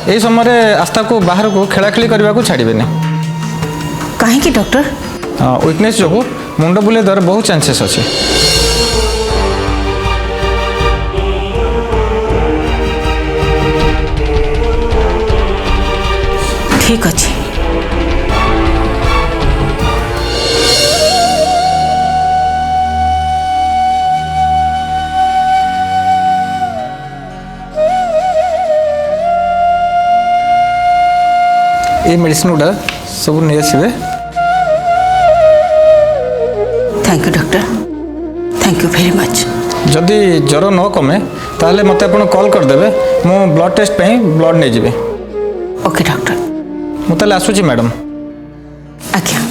यही समय आस्था को बाहर को खेलाखेली करने को छाड़े कहीं डॉक्टर? वीकनेस जो मुंड बुले दर बहुत चांसेस अच्छे। ठीक अच्छे। ये मेडिसिन गुड़ा सब नहीं आसवे। Thank you doctor, thank you very much. जदि ज्वर न कमे ताले मते आपण कॉल कर देबे, मु ब्लड टेस्ट पे ब्लड नहीं जीवे। Okay doctor. मु ताले आसुची मैडम। आज्ञा।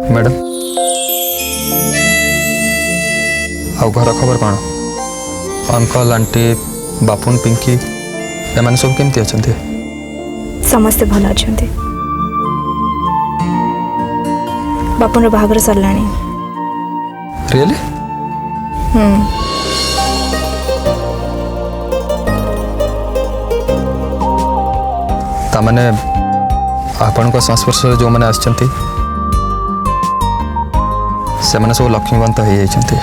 मैडम आउ घर खबर कौन? अंकल आंटी बापुन पिंकी एमाने सब केमती अछंती? समस्ते भल अछंती। बापुन बाहागर सरलाणी। रियली? तामाने आपण को संस्पर्श जो माने आछंती से माने सब लक्ष्मीवंत हो जाइछंती।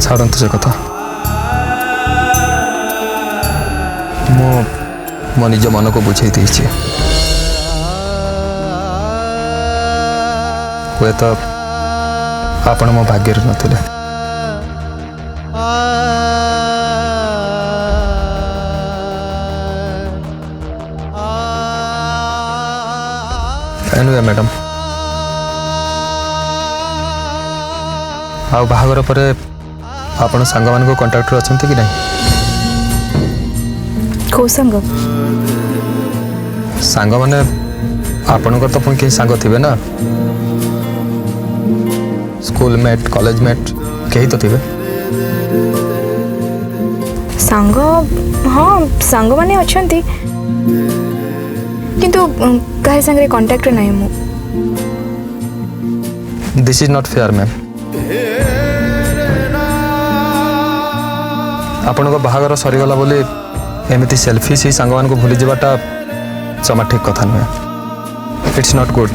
छाड़ंतु से कथा मो निज मन को बुझे देछि। हुए तो आपण मो भाग्य नथिले। एनुए मैडम आउ बाहागर परे आपण सांग मान को कांटेक्ट अछंती कि नहीं? को संग? सांग माने आपण को तो पुन के सांग थिबे ना, स्कूल मेट कॉलेज मेट कहीं तो थिबे। सांग हाँ सांग माने अछंती किंतु काहे संगे कांटेक्ट नहीं मु। This is not fair ma'am. आपण को बाहागर सरीगला बोली एमती सेल्फी से सांग मान को भूली जावाटा जमा ठीक कथा नुहे। It's not good.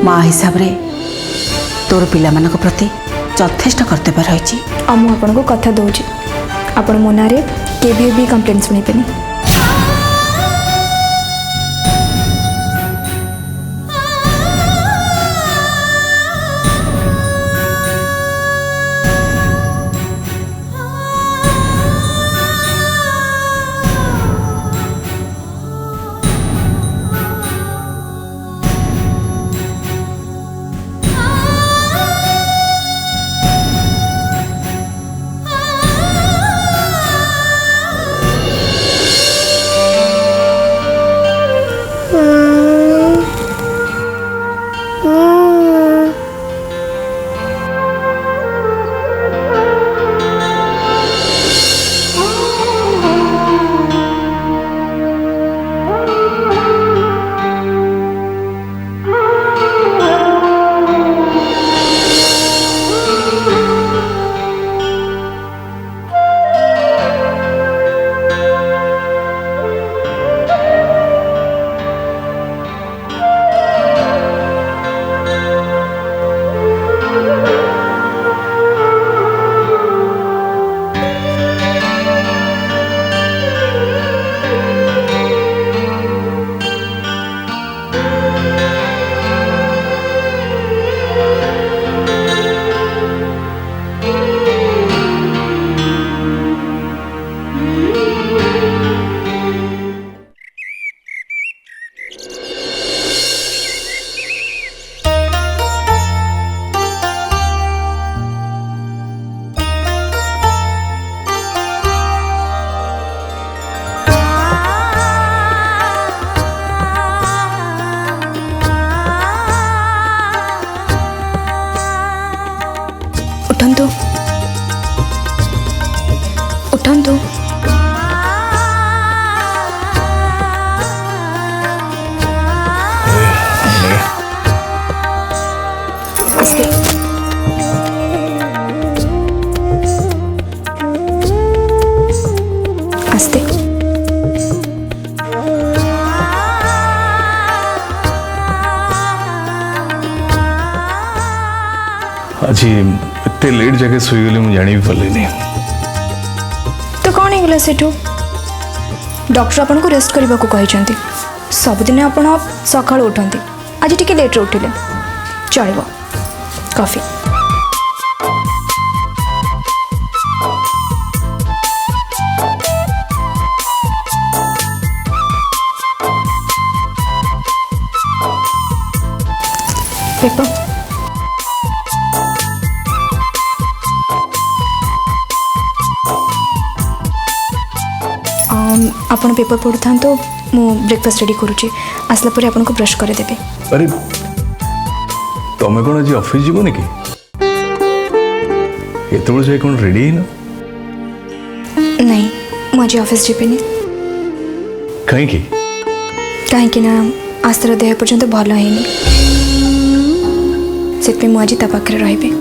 माँ हिसाब रे तोर पिला मानक प्रति यथेष्ट कर्तव्य रही। ଆଉ ମୁଁ ଆପଣଙ୍କୁ କଥା ଦେଉଛି ଆପଣ ମୋ ନାଁରେ କେବେ ବି କମ୍ପ୍ଲେନ୍ ଶୁଣିବେନି। उठंतु उठंतु आस्ते आस्ते आज एते लेट जगह सोईगली मुझे जानी भी पारे। तो कौन होगा सेठू डॉक्टर आपन को रेस्ट करने को कहते सबुदिन आप सका उठती आज टी लेट उठिले चलो कॉफी पेपर आपण पेपर पढ़ु था तो मु ब्रेकफास्ट रेडी करुच्ची आसला परे आपन को ब्रश करे देबे। अरे तमें कौन आज ऑफिस जीवन कि एतबे जाए कौन रेडी ही ना नहीं मुझे ऑफिस जीपेनी कहीं ना आज तर देह पर्यंत भल है से मुझे ता पाखे रही।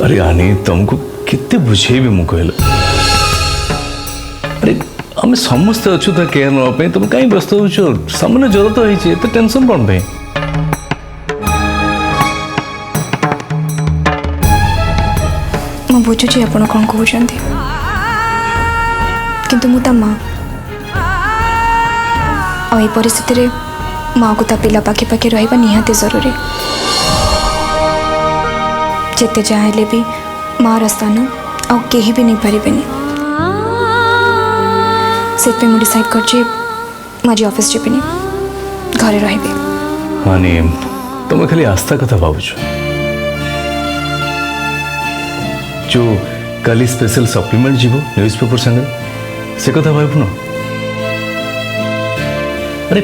अरे आनी तुमको केते बुझेबी मु कहल अरे आम समस्ते अच्छु तो केयर नापी तुम कहीं व्यस्त हो सामान्य ज्वर तो होती है टेंशन कौन पे मु बुझुची आप कौन कहते किंतु मु ता माँ आई परिस्थिति माँ को ता पिला पाखे पाखे रहा निहाती जरूरी जिते जहाँ भी माँ स्थान आउ कहीं भी नहीं पारे से मुझे डिसाइड कर ऑफिस जीविनी घरे रही। मानी तुम खाली आस्था कथा भावुच जो कल स्पेशल सप्लीमेंट जीव न्यूज़पेपर संगे से कथा भावुन अरे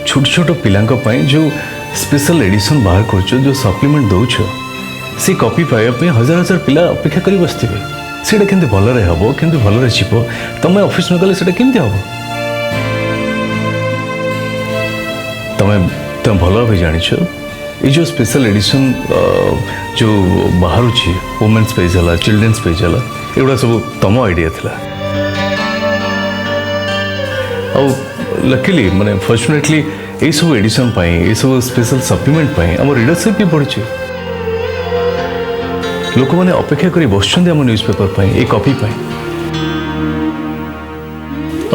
छोट छोट पिलांको पाई जो स्पेशल एडिशन बाहर कर जो सप्लीमेंट दौच से कॉपी पाइबा हजार हजार पिला अपेक्षा कर बसते से भलरे हम के भलरे जीव तुम ऑफिस न गले से केमती हम तुम भल भाव जाच ये जो स्पेशल एडिशन जो बाहर वुमेन्स पेज है चिल्ड्रेन्स पेज है एगुड़ा सब तुम आइडिया थिला लकीली माने फॉर्चुनेटली यही सब एडिशन ये सब स्पेशल सप्लीमेंट आम रीडरशिप भी बढ़ी लोक मैंने अपेक्षा कर बस आम न्यूज पेपर ये कॉपी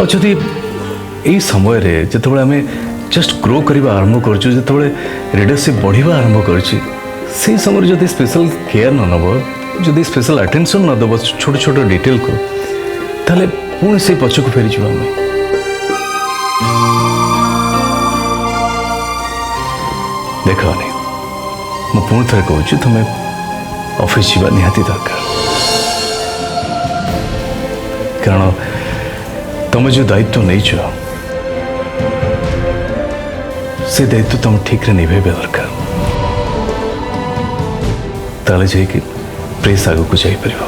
आदि यही समय जो आम जस्ट ग्रो करने आरंभ कर रीडरशिप बढ़िया आरंभ कर समय जब स्पेशल केयर न नब जब स्पेशल अटेंशन न दब छोट छोट डिटेल को ताले पुणी से पछक फेरी जावा आम देख मु पुणी थे कहूँ तुम्हें ऑफिस जावा निहाती दरकार कारण तुम जो दायित्व नहीं से दायित्व तुम ठीक रे निभे दरकार ताले जाइए प्रेस आग को जापर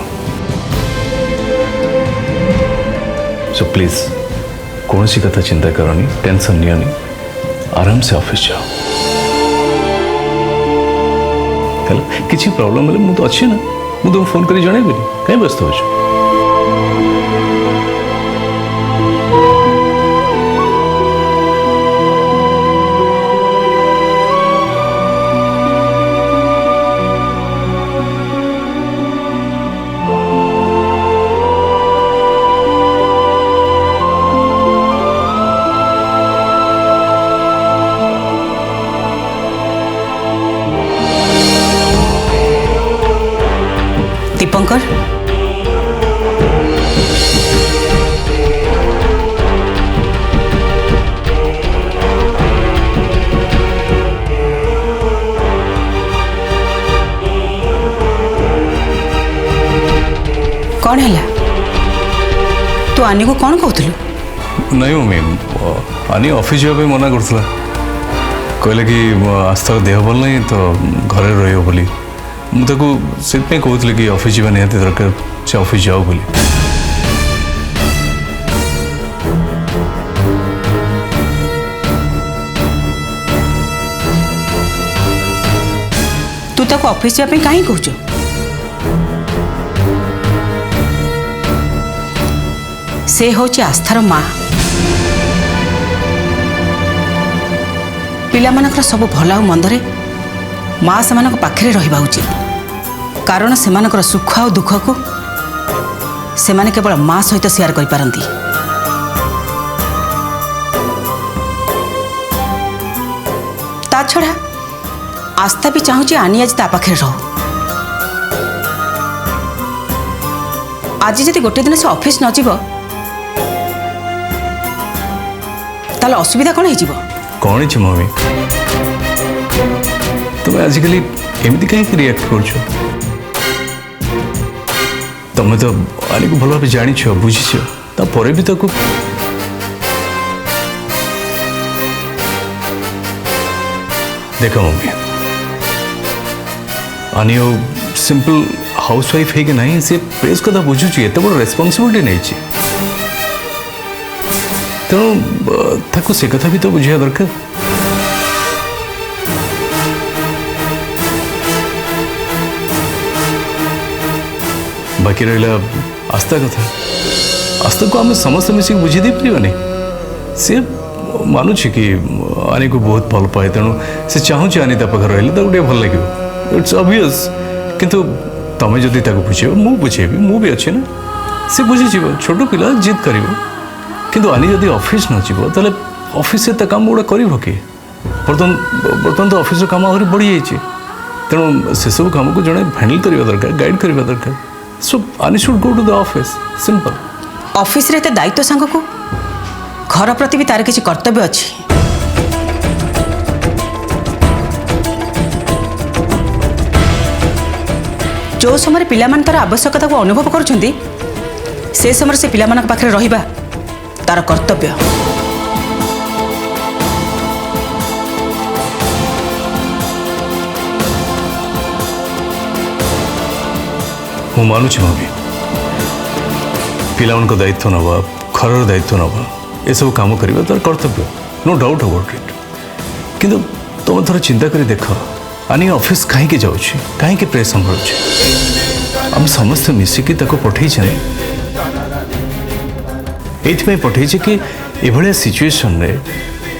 सो प्लीज कौन सी कथा चिंता करनी टेंशन नियनि आराम से ऑफिस जाओ किसी प्रॉब्लम हेल्ले मुझे अच्छी ना मुझे तुमको फोन कर जनइबी कहीं व्यस्त हो दीपंकर कौन है तू आनी को कौन कहतलु नहीं मम्मी आनी ऑफिस जावाई मना करता कहले कि आस्था देह भल नहीं तो घरे रही मुझे से कहते कि ऑफिस जावा निहाती दरकार से ऑफिस जाओ बोली तू ताको ऑफिस जापे कहीं कहूच से होची आस्थार माँ पिला मानकर सब भल आ मंदरे माँ से पाखे रहा उचित कारण से सुख आ दुख को से केवल माँ सहित शेयर कर पारती ता छड़ा आस्था भी चाहूँ आनी आज ता पाखे रहो आज जदि गोटे दिन से ऑफिस न जीव ताले असुविधा कौन हो कौन है मम्मी तुम आजिकल एमती कहीं रिएक्ट कर तुम्हें तो आनी को भल भाव जाच बुझीच तापर भी ताको देख मम्मी आनी सिंपल हाउसवाइफ है कि नहीं से प्रेस कथा बुझुची एत बड़ रेस्पॉन्सिबिलिटी नहीं तेणु से कथा भी तो बुझा दरकार बाकी रहा आस्था कथा आस्था को आम समस्त मिसिक बुझी दे पारे सी मानुची कि आनी को बहुत भल पाए तेणु से चाहूँ आनी पाखे रही गोटे भल लगे इट्स ऑब्वियस किंतु तुम जदि बुझे मु बुझेबी मु भी अच्छे ना सी बुझीज छोट पिला जिद कर किंतु आनी जदि ऑफिस न जीव ताले ऑफिस से काम गुड़ा कर बर्तमान तो ऑफिस काम आहरी बढ़ी जाइए तेणु से सब काम को जड़े हैंडल करने दरकार गाइड करने दरकार सो आनी should go to the office simple office रे दायित्व सांग को घर प्रति भी तार किसी कर्तव्य अच्छी जो समय पिला मान तार आवश्यकता को अनुभव करुछंती से समय से पिला मान पाखे रहिबा तार कर्तव्य मु मानुची मम्मी पिला दायित्व नवा घर दायित्व नवा ये सब काम करवा तार कर्तव्य नो डाउट अबाउट इट किंतु तुम थोड़ा चिंता कर देख आनी ऑफिस कहीं जाऊँ कहीं प्रेस संभालुचे आम समस्त मिसिकी पठे ये पठे कि ये सिचुएशन रे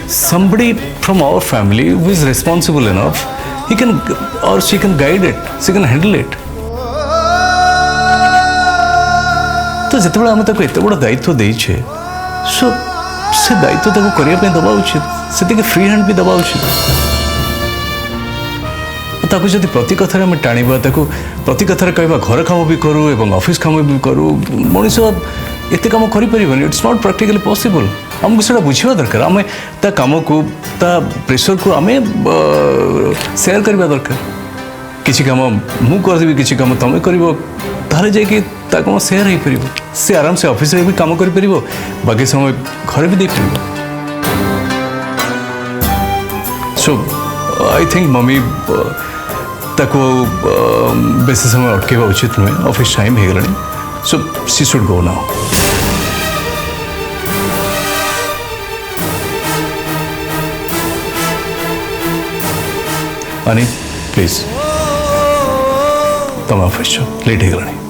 somebody from our family who is responsible enough, he can or she can guide it, she can handle it. तो जितेबाला आम ताको एत बड़ दायित्व देइछे सो से दायित्व ताको करिया पे दबा उचित से फ्री हैंड भी दबा उचित ताको जदि प्रति कथार आम टाणीबा ताको प्रति कथार कहबा घर काम भी करूँ एवं ऑफिस काम भी करूँ मनीष एत काम करें इट्स नॉट प्रैक्टिकली पॉसिबल आमको से बुझा दरकार आम ता काम को ता प्रेशर को आम शेयर करवा दरकार किसी काम मु करदेवी किसी काम तुम कर ताहले जाकि ता काम शेयर हो पार से आराम से ऑफिस भी काम कर बाकी समय घर भी दे पार सो आई थिंक मम्मी ताको बेसी समय अटकेबा उचित नुहे ऑफिस टाइम हो गलानी so she should go now अनि प्लीज तुम ऑफिस जाओ लेट हो गलानी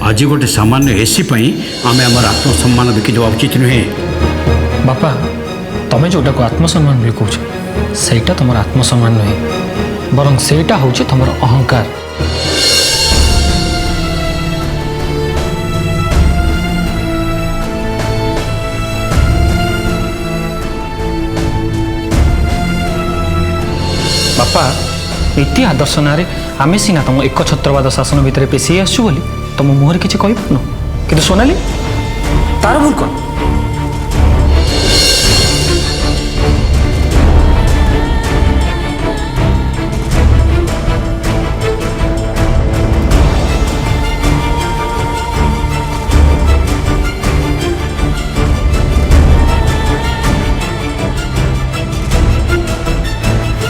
आज गोटे सामान्य एसी आम आम आत्मसम्मान बिकी देवा उचित नुहे बापा तुम्हें जोटा को आत्मसम्मान भी कौच सेटा तुम आत्मसम्मान नुहे बरं सेटा हूँ तुम अहंकार बापा नीति आदर्श ना आम सीना तुम एक छत्रवाद शासन भितर पेशी आसु बोली तुम मुहर किसी कहीपन कि सोनाली तार भूल कौन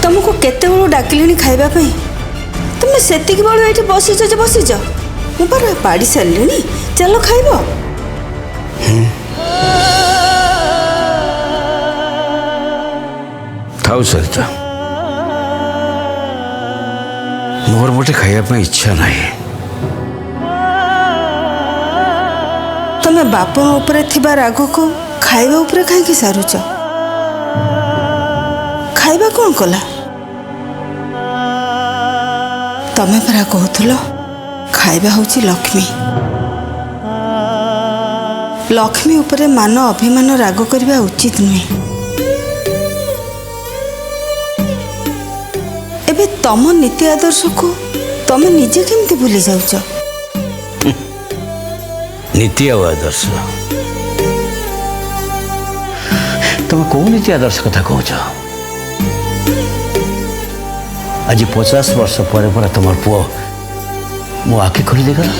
तुमको केते बड़ो डाकिली खाइबा तुम सेतिक बड़ो ये बसीच बसीच मु पर पाड़ी सारे चल खाइब थाउ सरिता मोर मोटे खाइबा इच्छा नहीं तुम्हें बाप उपरे थिबा राग को खाइबा उपरे कहीं सारुच खाइबा कौन कला तमें परा कहूल खाइबा हूँ लक्ष्मी लक्ष्मी उपरे मान अभिमान राग करवा उचित नुहे एबे तम नीति आदर्श को तमें निजे केमती भूली जाउच नीति आदर्श तुम कौ नीति आदर्श कथा कौच आज 50 वर्ष पर तुम पुओ मो आखि खोली देखला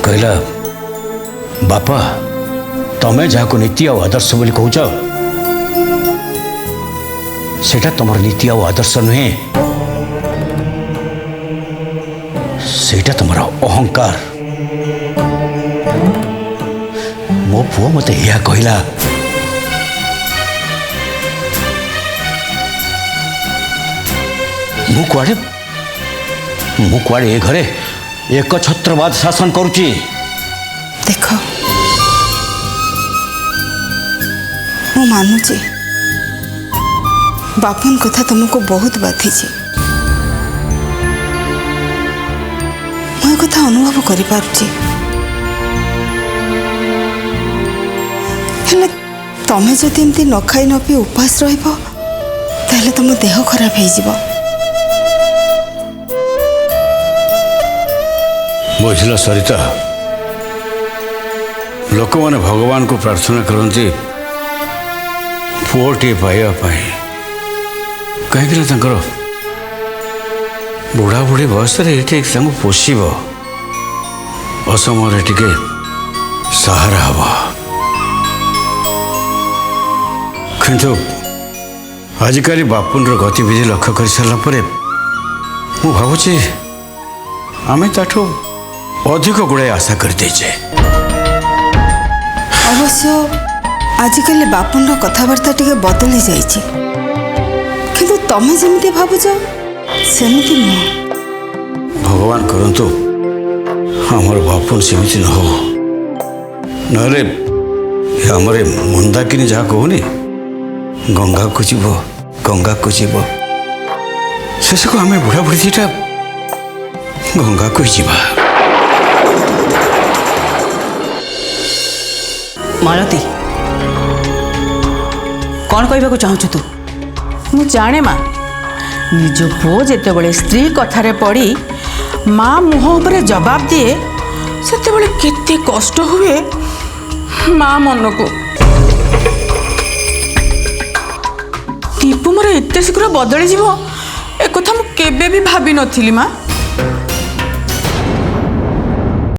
कहला बापा तमें जहाँ नीति आ आदर्श बोली कहूच सेटा तुम नीति आ आदर्श नुहे सेटा तुम अहंकार मो पुओ मते यह कहला मु कुआड़े ए घरे एक छत्रवाद शासन करुची देख मु मानुची बापन कथा तुमको बहुत बाधी मु कथा अनुभव करि पारुची ହେଲେ ତମେ ଯଦି ଏମିତି ନ ଖାଇ ନ ପିଇ ଉପାସ ରହିବ ତାହେଲେ ତମ ଦେହ ଖରାପ ହେଇଯିବ। ବୁଝିଲ ସରିତା, ଲୋକମାନେ ଭଗବାନଙ୍କୁ ପ୍ରାର୍ଥନା କରନ୍ତି ପୁଅଟିଏ ପାଇବା ପାଇଁ, କାହିଁକିନା ତାଙ୍କର ବୁଢ଼ାବୁଢ଼ୀ ବୟସରେ ଏଠି ତାଙ୍କୁ ପୋଷିବ, ଅସମୟରେ ଟିକେ ସାହାରା ହବ। କିନ୍ତୁ ଆଜିକାଲି ବାପୁନର ଗତିବିଧି ଲକ୍ଷ୍ୟ କରିସାରିଲା ପରେ ମୁଁ ଭାବୁଛି ଆମେ ତାଠୁ ଅଧିକ ଗୁଡ଼ାଏ ଆଶା କରିଦେଇଛେ। ଅବଶ୍ୟ ଆଜିକାଲି ବାପୁନର କଥାବାର୍ତ୍ତା ଟିକେ ବଦଳି ଯାଇଛି, କିନ୍ତୁ ତମେ ଯେମିତି ଭାବୁଛ ସେମିତି ନୁହଁ। ଭଗବାନ କରନ୍ତୁ ଆମର ବାପୁନ ସେମିତି ନ ହଉ, ନହେଲେ ଆମର ମନ୍ଦାକିନି ଯାହା କହୁନି ଗଙ୍ଗାକୁ ଯିବ ଗଙ୍ଗାକୁ ଯିବ, ଶେଷକୁ ଆମେ ବୁଢ଼ାବୁଢ଼ୀ ଦିଟା ଗଙ୍ଗାକୁ ହିଁ ଯିବା। ମାଳତୀ, କ'ଣ କହିବାକୁ ଚାହୁଁଛୁ ତୁ? ମୁଁ ଜାଣେ ମା, ନିଜ ପୁଅ ଯେତେବେଳେ ସ୍ତ୍ରୀ କଥାରେ ପଡ଼ି ମା ମୁହଁ ଉପରେ ଜବାବ ଦିଏ ସେତେବେଳେ କେତେ କଷ୍ଟ ହୁଏ ମା ମନକୁ। ଦୀପୁ ମୋର ଏତେ ଶୀଘ୍ର ବଦଳିଯିବ ଏକଥା ମୁଁ କେବେ ବି ଭାବିନଥିଲି ମା।